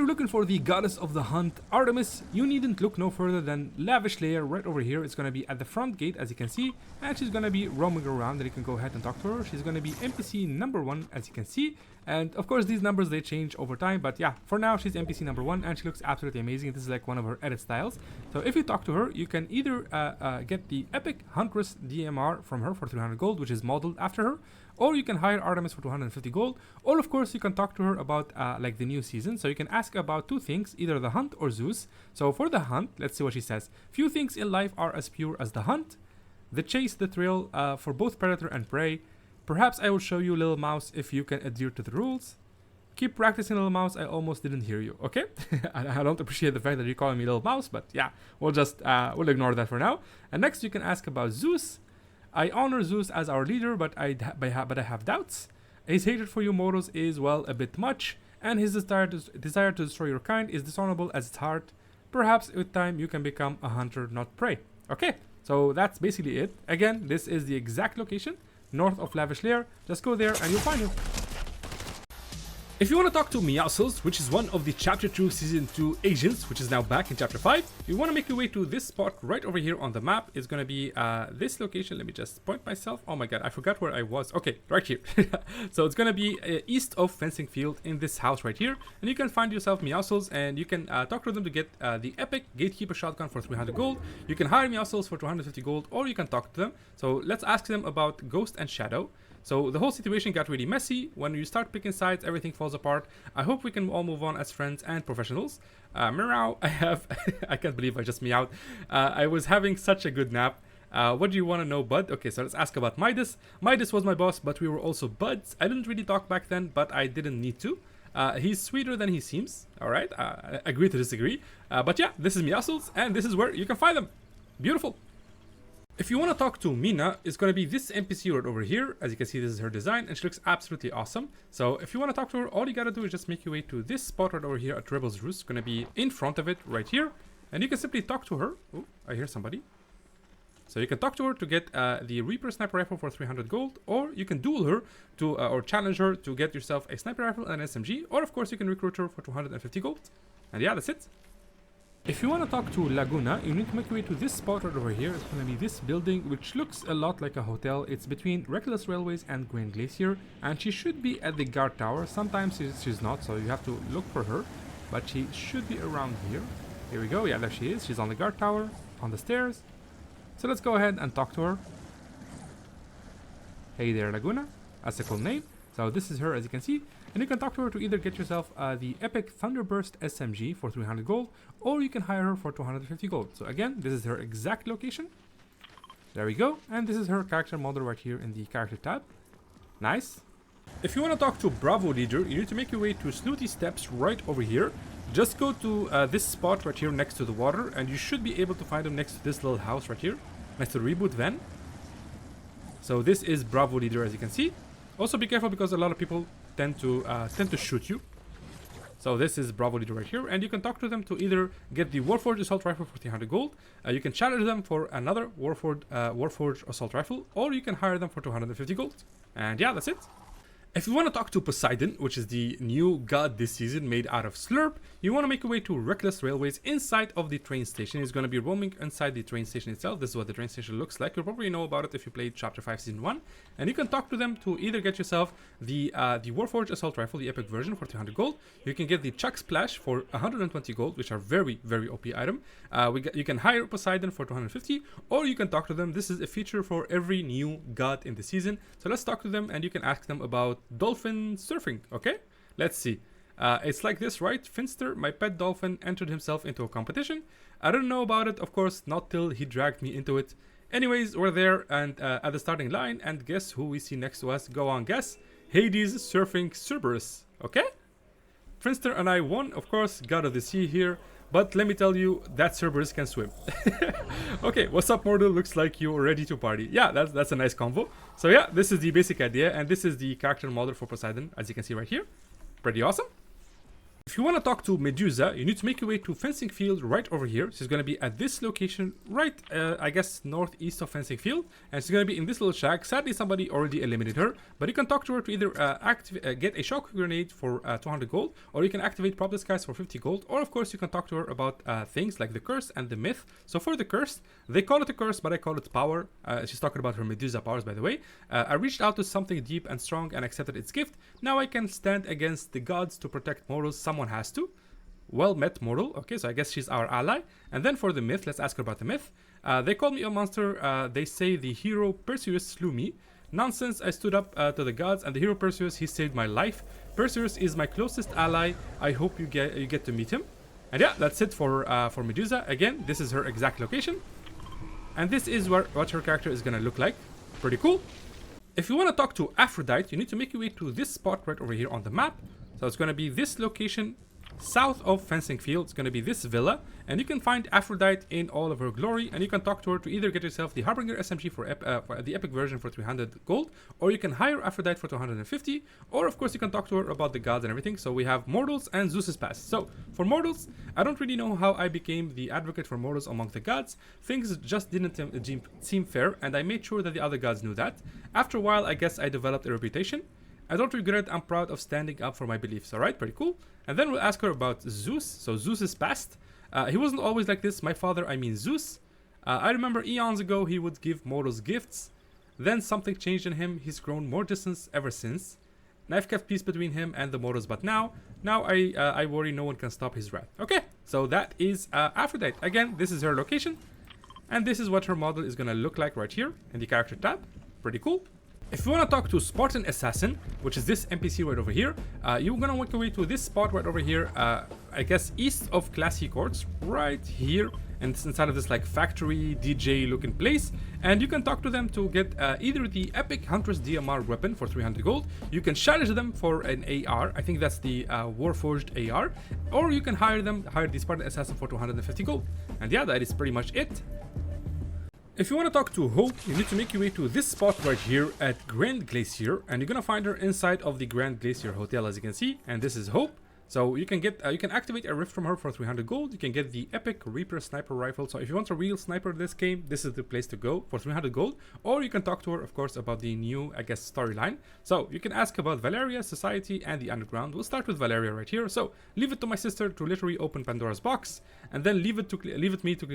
looking for the goddess of the hunt, Artemis, you needn't look no further than Lavish Lair right over here. It's going to be at the front gate, as you can see, and she's going to be roaming around, and you can go ahead and talk to her. She's going to be NPC number 1, as you can see, and of course these numbers, they change over time, but yeah, for now she's NPC number 1, and she looks absolutely amazing. This is like one of her edit styles. So if you talk to her, you can either get the epic Huntress DMR from her for 300 gold, which is modeled after her, or you can hire Artemis for 250 gold, or of course you can talk to her about like the new season. So you can ask about 2 things, either the hunt or Zeus. So for the hunt, let's see what she says. Few things in life are as pure as the hunt, the chase, the thrill, for both predator and prey. Perhaps I will show you, little mouse, if you can adhere to the rules. Keep practicing, little mouse. I almost didn't hear you. Okay, I don't appreciate the fact that you're calling me little mouse, but yeah, we'll just we'll ignore that for now. And next you can ask about Zeus. I honor Zeus as our leader, but I have doubts. His hatred for you mortals is, well, a bit much, and his desire to destroy your kind is dishonorable as its heart. Perhaps with time you can become a hunter, not prey. Okay, so that's basically it. Again, this is the exact location, north of Lavish Lair. Just go there and you'll find him. If you want to talk to Meowscles, which is one of the Chapter 2 Season 2 agents, which is now back in Chapter 5, you want to make your way to this spot right over here on the map. It's going to be this location. Let me just point myself. Oh my god, I forgot where I was. Okay, right here. So it's going to be east of Fencing Field in this house right here. And you can find yourself Meowscles, and you can talk to them to get the epic Gatekeeper shotgun for 300 gold. You can hire Meowscles for 250 gold, or you can talk to them. So let's ask them about Ghost and Shadow. So the whole situation got really messy. When you start picking sides, everything falls apart. I hope we can all move on as friends and professionals. Meow, I can't believe I just meowed. I was having such a good nap. What do you want to know, bud? Okay, so let's ask about Midas. Midas was my boss, but we were also buds. I didn't really talk back then, but I didn't need to. He's sweeter than he seems. All right, agree to disagree. But yeah, this is Meowscles, and this is where you can find them. Beautiful. If you want to talk to Myna, it's going to be this NPC right over here. As you can see, this is her design, and she looks absolutely awesome. So if you want to talk to her, all you got to do is just make your way to this spot right over here at Rebel's Roost. It's going to be in front of it right here. And you can simply talk to her. Oh, I hear somebody. So you can talk to her to get the Reaper sniper rifle for 300 gold, or you can duel her to or challenge her to get yourself a sniper rifle and an SMG, or of course you can recruit her for 250 gold. And yeah, that's it. If you want to talk to Laguna, you need to make your way to this spot right over here. It's going to be this building, which looks a lot like a hotel. It's between Reckless Railways and Grand Glacier, and she should be at the guard tower. Sometimes she's not, so you have to look for her, but she should be around here. Here we go. Yeah, there she is. She's on the guard tower, on the stairs. So let's go ahead and talk to her. Hey there, Laguna. That's a cool name. So this is her, as you can see, and you can talk to her to either get yourself the epic Thunderburst SMG for 300 gold, or you can hire her for 250 gold. So again, this is her exact location. There we go, and this is her character model right here in the character tab. Nice. If you want to talk to Bravo Leader, you need to make your way to Snooty Steps right over here. Just go to this spot right here next to the water, and you should be able to find him next to this little house right here, next to the reboot van. So this is Bravo Leader, as you can see. Also be careful because a lot of people tend to shoot you. So this is Bravo Leader right here, and you can talk to them to either get the Warforged Assault Rifle for 300 gold, you can challenge them for another Warforged Assault Rifle, or you can hire them for 250 gold. And yeah, that's it. If you want to talk to Poseidon, which is the new god this season made out of Slurp, you want to make your way to Reckless Railways inside of the train station. He's going to be roaming inside the train station itself. This is what the train station looks like. You'll probably know about it if you played Chapter 5 Season 1. And you can talk to them to either get yourself the Warforged Assault Rifle, the epic version, for 300 gold. You can get the Chuck Splash for 120 gold, which are very, very OP item. You can hire Poseidon for 250, or you can talk to them. This is a feature for every new god in the season. So let's talk to them, and you can ask them about dolphin surfing. Okay, let's see. It's like this, right? Finster, my pet dolphin, entered himself into a competition. I don't know about it, of course, not till he dragged me into it. Anyways, we're there and at the starting line, and guess who we see next to us? Go on, guess. Hades surfing Cerberus. Okay, Finster and I won, of course, god of the sea here. But let me tell you, that Cerberus can swim. Okay, what's up, Mortal? Looks like you're ready to party. Yeah, that's a nice combo. So yeah, this is the basic idea, and this is the character model for Poseidon, as you can see right here. Pretty awesome. If you want to talk to Medusa, you need to make your way to Fencing Field right over here. She's going to be at this location right, I guess, northeast of Fencing Field. And she's going to be in this little shack. Sadly, somebody already eliminated her. But you can talk to her to either get a shock grenade for 200 gold. Or you can activate Prop Disguise for 50 gold. Or, of course, you can talk to her about things like the curse and the myth. So for the curse, they call it a curse, but I call it power. She's talking about her Medusa powers, by the way. I reached out to something deep and strong and accepted its gift. Now I can stand against the gods to protect mortals. Someone has to. Well met, mortal. Okay, so I guess she's our ally. And then for the myth, let's ask her about the myth. They called me a monster. They say the hero Perseus slew me. Nonsense, I stood up to the gods, and the hero Perseus, he saved my life. Perseus is my closest ally. I hope you get to meet him. And yeah, that's it for Medusa. Again, this is her exact location. And this is what her character is gonna look like. Pretty cool. If you want to talk to Aphrodite, you need to make your way to this spot right over here on the map. So it's going to be this location south of Fencing Field. It's going to be this villa, and you can find Aphrodite in all of her glory, and you can talk to her to either get yourself the Harbinger SMG for the epic version for 300 gold, or you can hire Aphrodite for 250, or of course you can talk to her about the gods and everything. So we have mortals and Zeus's past. So for mortals, I don't really know how I became the advocate for mortals among the gods. Things just didn't seem fair, and I made sure that the other gods knew that. After a while, I guess I developed a reputation. I don't regret, I'm proud of standing up for my beliefs. Alright, pretty cool. And then we'll ask her about Zeus. So Zeus's past. He wasn't always like this. My father, I mean Zeus. I remember eons ago he would give mortals gifts. Then something changed in him. He's grown more distance ever since. And I've kept peace between him and the mortals, but now I worry no one can stop his wrath. Okay, so that is Aphrodite. Again, this is her location. And this is what her model is going to look like right here in the character tab. Pretty cool. If you want to talk to Spartan Assassin, which is this NPC right over here, you're going to work your way to this spot right over here, I guess east of Classy Courts, right here. And it's inside of this like factory DJ looking place. And you can talk to them to get either the Epic Huntress DMR weapon for 300 gold. You can challenge them for an AR. I think that's the Warforged AR. Or you can hire the Spartan Assassin for 250 gold. And yeah, that is pretty much it. If you want to talk to Hope, you need to make your way to this spot right here at Grand Glacier, and you're gonna find her inside of the Grand Glacier Hotel, as you can see. And this is Hope. So you can get, you can activate a rift from her for 300 gold. You can get the Epic Reaper Sniper Rifle. So if you want a real sniper in this game, this is the place to go for 300 gold. Or you can talk to her, of course, about the new, I guess, storyline. So you can ask about Valeria, Society, and the Underground. We'll start with Valeria right here. So leave it to my sister to literally open Pandora's box, and then leave it me to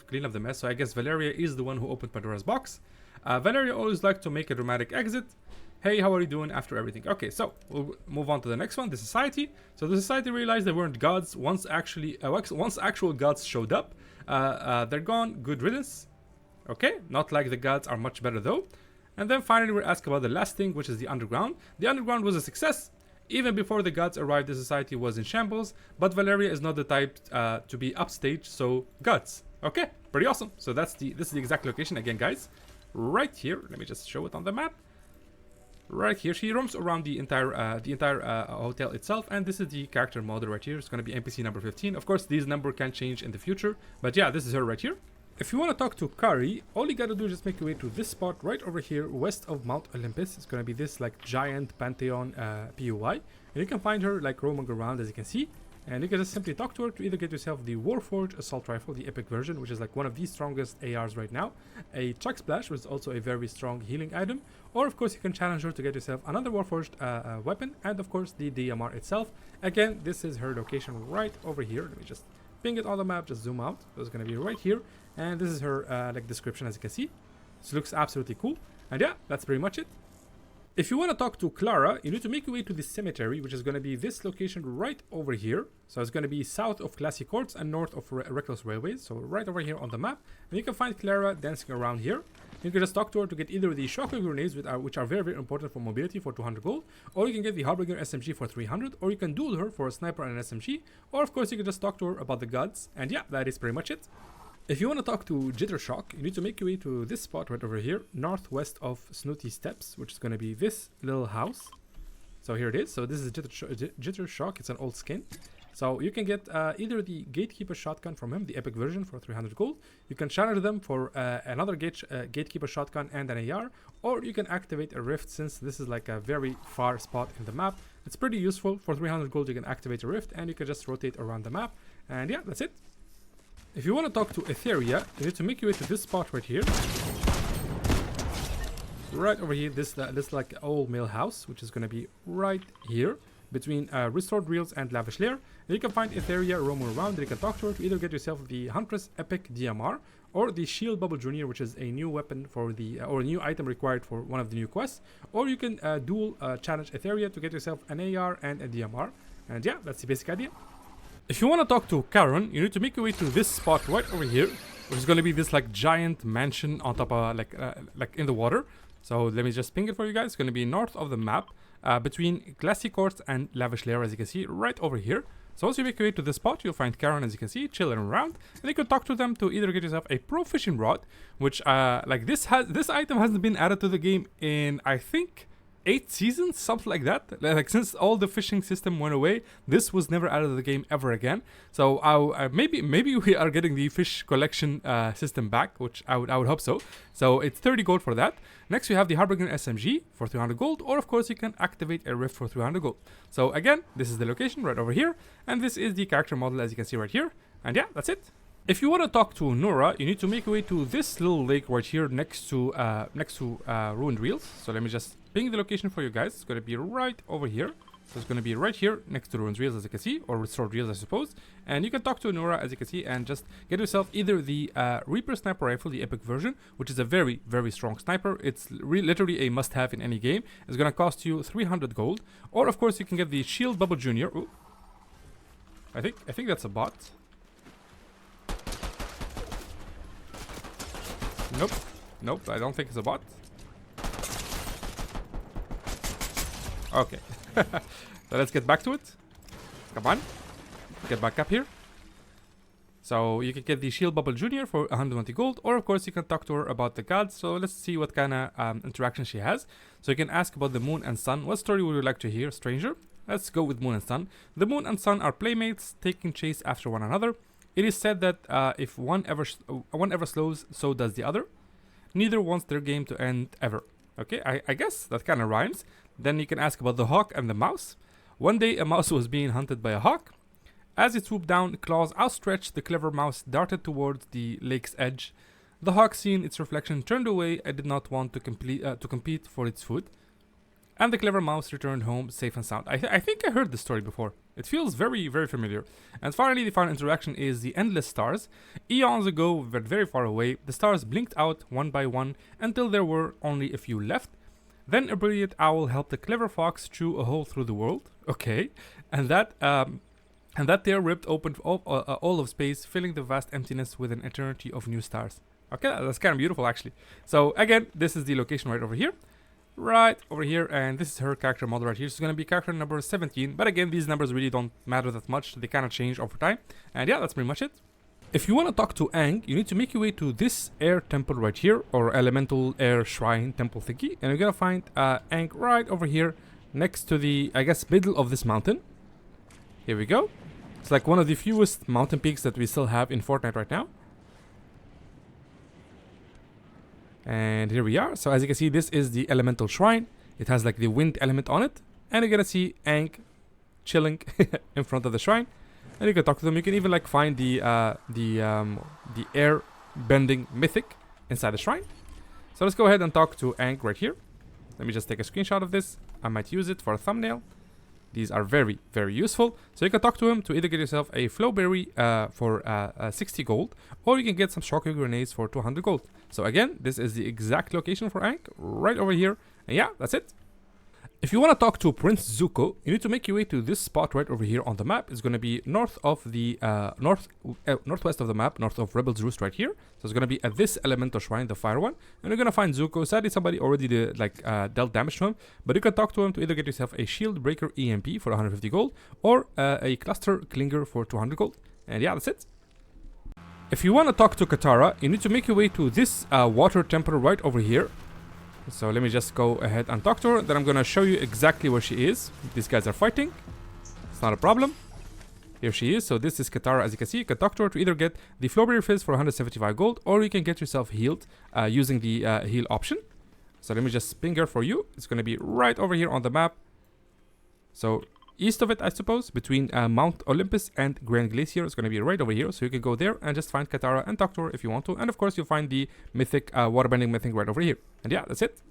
clean up the mess. So I guess Valeria is the one who opened Pandora's box. Valeria always liked to make a dramatic exit. Hey, how are you doing after everything? Okay, so we'll move on to the next one, the Society. So the Society realized they weren't gods once actual gods showed up. They're gone, good riddance. Okay, not like the gods are much better though. And then finally we're asked about the last thing, which is the Underground. The Underground was a success. Even before the gods arrived, the Society was in shambles, but Valeria is not the type to be upstage, so gods. Okay, pretty awesome. So this is the exact location again, guys. Right here, let me just show it on the map. Right here, she roams around the entire hotel itself, and this is the character model right here. It's going to be NPC number 15. Of course, these numbers can change in the future, but yeah, this is her right here. If you want to talk to Khari, all you gotta do is just make your way to this spot right over here, west of Mount Olympus. It's going to be this like giant pantheon POI, and you can find her like roaming around, as you can see. And you can just simply talk to her to either get yourself the Warforged Assault Rifle, the epic version, which is like one of the strongest ARs right now, a Chuck Splash, which is also a very strong healing item, or of course you can challenge her to get yourself another Warforged weapon, and of course the DMR itself. Again, this is her location right over here. Let me just ping it on the map, just zoom out. So it's going to be right here, and this is her like description, as you can see. This looks absolutely cool, and yeah, that's pretty much it. If you want to talk to Clara, you need to make your way to the cemetery, which is going to be this location right over here. So it's going to be south of Classy Courts and north of Reckless Railways. So right over here on the map. And you can find Clara dancing around here. You can just talk to her to get either the shocker grenades, which are very, very important for mobility for 200 gold, or you can get the Harbinger SMG for 300, or you can duel her for a sniper and an SMG, or of course you can just talk to her about the gods. And yeah, that is pretty much it. If you want to talk to Jittershock, you need to make your way to this spot right over here, northwest of Snooty Steps, which is going to be this little house. So here it is. So this is Jittershock. It's an old skin. So you can get either the Gatekeeper shotgun from him, the epic version, for 300 gold. You can challenge them for another Gatekeeper shotgun and an AR, or you can activate a rift, since this is like a very far spot in the map. It's pretty useful. For 300 gold, you can activate a rift and you can just rotate around the map. And yeah, that's it. If you want to talk to Etheria, you need to make your way to this spot right here. Right over here, this like old mill house, which is going to be right here between Restored Reels and Lavish Lair. And you can find Etheria roaming around, and you can talk to her to either get yourself the Huntress Epic DMR or the Shield Bubble Junior, which is a new weapon for the or a new item required for one of the new quests. Or you can dual challenge Etheria to get yourself an AR and a DMR. And yeah, that's the basic idea. If you want to talk to Charon, you need to make your way to this spot right over here, which is going to be this like giant mansion on top of like in the water. So let me just ping it for you guys. It's going to be north of the map, between Glassy Courts and Lavish Lair, as you can see right over here. So once you make your way to this spot, you'll find Charon, as you can see, chilling around, and you can talk to them to either get yourself a pro fishing rod, which like this item hasn't been added to the game in, I think, 8 seasons, something like that. Like since all the fishing system went away, this was never added to the game ever again. So maybe we are getting the fish collection system back, which I would hope so. So it's 30 gold for that. Next we have the Harbinger SMG for 300 gold, or of course you can activate a rift for 300 gold. So again, this is the location right over here, and this is the character model, as you can see right here. And yeah, that's it. If you want to talk to Noorah, you need to make your way to this little lake right here next to Ruined Reels. So let me just ping the location for you guys. It's going to be right over here. So it's going to be right here next to Ruined Reels, as you can see, or Restored Reels, I suppose. And you can talk to Noorah, as you can see, and just get yourself either the Reaper Sniper Rifle, the epic version, which is a very, very strong sniper. It's literally a must-have in any game. It's going to cost you 300 gold. Or, of course, you can get the Shield Bubble Junior. Ooh. I think that's a bot. Nope, I don't think it's a bot. Okay. So let's get back to it. Come on. Get back up here. So you can get the Shield Bubble Junior for 120 gold, or of course you can talk to her about the gods. So let's see what kind of interaction she has. So you can ask about the moon and sun. What story would you like to hear, stranger? Let's go with moon and sun. The moon and sun are playmates, taking chase after one another. It is said that if one ever slows, so does the other. Neither wants their game to end ever. Okay, I guess that kind of rhymes. Then you can ask about the hawk and the mouse. One day a mouse was being hunted by a hawk. As it swooped down, claws outstretched, the clever mouse darted towards the lake's edge. The hawk, seeing its reflection, turned away and did not want to compete for its food. And the clever mouse returned home safe and sound. I think I heard this story before. It feels very, very familiar. And finally, the final interaction is the endless stars. Eons ago, but very far away, the stars blinked out one by one until there were only a few left. Then a brilliant owl helped the clever fox chew a hole through the world. Okay, and that tear ripped open all of space, filling the vast emptiness with an eternity of new stars. Okay, that's kind of beautiful actually. So again, this is the location right over here. Right over here, and this is her character model right here. She's gonna be character number 17, but again, these numbers really don't matter that much. They kind of change over time. And yeah, that's pretty much it. If you want to talk to Aang, you need to make your way to this air temple right here, or elemental air shrine temple thingy, and you're gonna find Aang right over here next to the, I guess, middle of this mountain. Here we go. It's like one of the fewest mountain peaks that we still have in Fortnite right now. And here we are. So as you can see, this is the elemental shrine. It has like the wind element on it, and you're gonna see Aang chilling in front of the shrine, and you can talk to them. You can even like find the air bending mythic inside the shrine. So let's go ahead and talk to Aang right here. Let me just take a screenshot of this. I might use it for a thumbnail. These are very, very useful. So you can talk to him to either get yourself a flowberry for 60 gold, or you can get some shockwave grenades for 200 gold. So again, this is the exact location for Aang, right over here. And yeah, that's it. If you want to talk to Prince Zuko, you need to make your way to this spot right over here on the map. It's going to be north of the northwest of the map, north of Rebel's Roost right here. So it's going to be at this elemental shrine, the fire one, and you're going to find Zuko. Sadly, somebody already dealt damage to him, but you can talk to him to either get yourself a shield breaker EMP for 150 gold, or a cluster clinger for 200 gold. And yeah, that's it. If you want to talk to Katara, you need to make your way to this water temple right over here. So let me just go ahead and talk to her. Then I'm going to show you exactly where she is. These guys are fighting. It's not a problem. Here she is. So this is Katara. As you can see, you can talk to her to either get the Flowberry Fizz for 175 gold, or you can get yourself healed using the heal option. So let me just ping her for you. It's going to be right over here on the map. So east of it, I suppose, between Mount Olympus and Grand Glacier, it's going to be right over here. So you can go there and just find Katara and talk to her if you want to. And of course, you'll find the mythic waterbending mythic right over here. And yeah, that's it.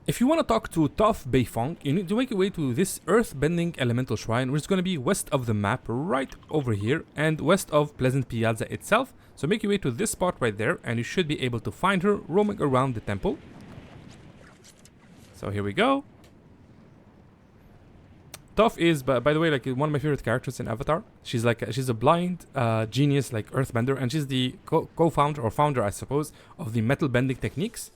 If you want to talk to Toph Beifong, you need to make your way to this earth-bending elemental shrine, which is going to be west of the map, right over here, and west of Pleasant Piazza itself. So make your way to this spot right there, and you should be able to find her roaming around the temple. So here we go. Toph is, by the way, like one of my favorite characters in Avatar. She's a blind genius, like earthbender, and she's the co-founder or founder, I suppose, of the metal bending techniques.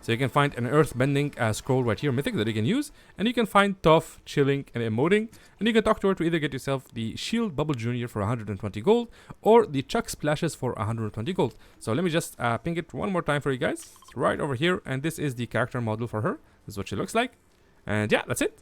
So you can find an earth-bending scroll right here, mythic, that you can use. And you can find Toph chilling and emoting. And you can talk to her to either get yourself the Shield Bubble Jr. for 120 gold, or the Chuck Splashes for 120 gold. So let me just ping it one more time for you guys. It's right over here, and this is the character model for her. This is what she looks like. And yeah, that's it.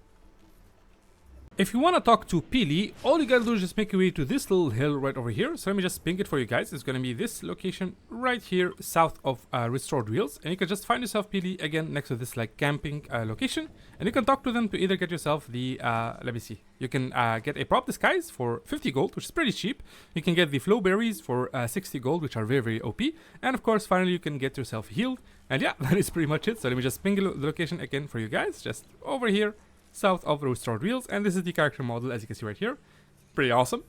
If you want to talk to Pili, all you gotta do is just make your way to this little hill right over here. So let me just ping it for you guys. It's gonna be this location right here south of Restored Wheels. And you can just find yourself Pili again next to this like camping location. And you can talk to them to either get yourself the, let me see. You can get a prop disguise for 50 gold, which is pretty cheap. You can get the flow berries for 60 gold, which are very, very OP. And of course, finally, you can get yourself healed. And yeah, that is pretty much it. So let me just ping the location again for you guys. Just over here, south of the Restored Wheels, and this is the character model as you can see right here. Pretty awesome.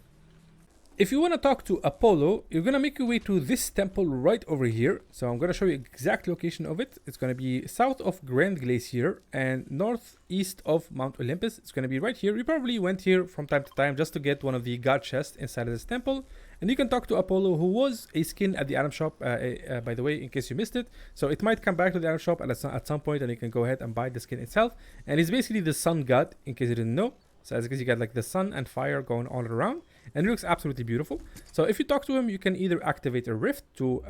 If you want to talk to Apollo, you're going to make your way to this temple right over here. So I'm going to show you exact location of it. It's going to be south of Grand Glacier and northeast of Mount Olympus. It's going to be right here. You probably went here from time to time just to get one of the god chests inside of this temple. And you can talk to Apollo, who was a skin at the item shop, by the way, in case you missed it. So it might come back to the item shop at some point, and you can go ahead and buy the skin itself. And he's basically the sun god, in case you didn't know. So as you can see, you got like the sun and fire going all around, and it looks absolutely beautiful. So if you talk to him, you can either activate a rift to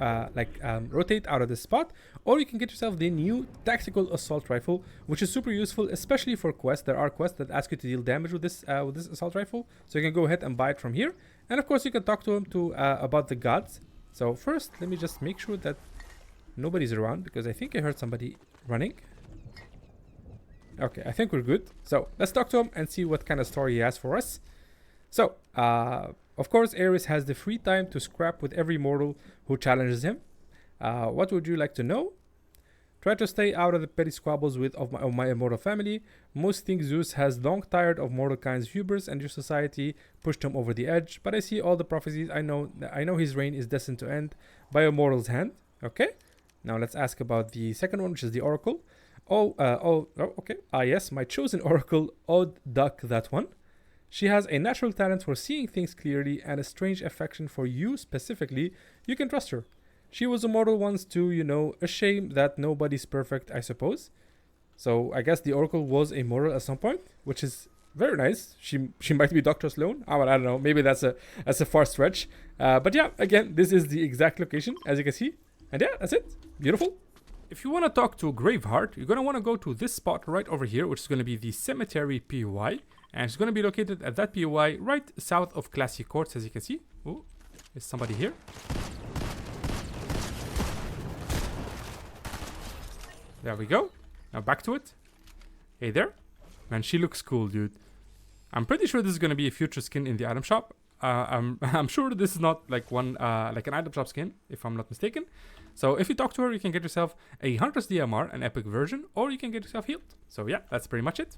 rotate out of this spot, or you can get yourself the new tactical assault rifle, which is super useful, especially for quests. There are quests that ask you to deal damage with this assault rifle, so you can go ahead and buy it from here. And of course, you can talk to him about the gods. So first, let me just make sure that nobody's around, because I think I heard somebody running. Okay, I think we're good. So let's talk to him and see what kind of story he has for us. So, of course, Ares has the free time to scrap with every mortal who challenges him. What would you like to know? Try to stay out of the petty squabbles of my immortal family. Most think Zeus has long tired of mortal kind's hubris, and your society pushed him over the edge. But I see all the prophecies. I know his reign is destined to end by a mortal's hand. Okay. Now let's ask about the second one, which is the oracle. Okay. Yes, my chosen oracle, Odd Duck, that one. She has a natural talent for seeing things clearly and a strange affection for you specifically. You can trust her. She was immortal once too, you know. A shame that nobody's perfect, I suppose. So I guess the oracle was immortal at some point, which is very nice. She might be Dr. Sloan. I don't know. Maybe that's a far stretch. But yeah, again, this is the exact location, as you can see. And yeah, that's it. Beautiful. If you want to talk to Graveheart, you're going to want to go to this spot right over here, which is going to be the Cemetery POI. And it's going to be located at that POI right south of Classy Courts, as you can see. Oh, there's somebody here. There we go. Now back to it. Hey there. Man, she looks cool, dude. I'm pretty sure this is going to be a future skin in the item shop. I'm sure this is not like an item shop skin, if I'm not mistaken. So if you talk to her, you can get yourself a Hunter's DMR, an epic version, or you can get yourself healed. So yeah, that's pretty much it.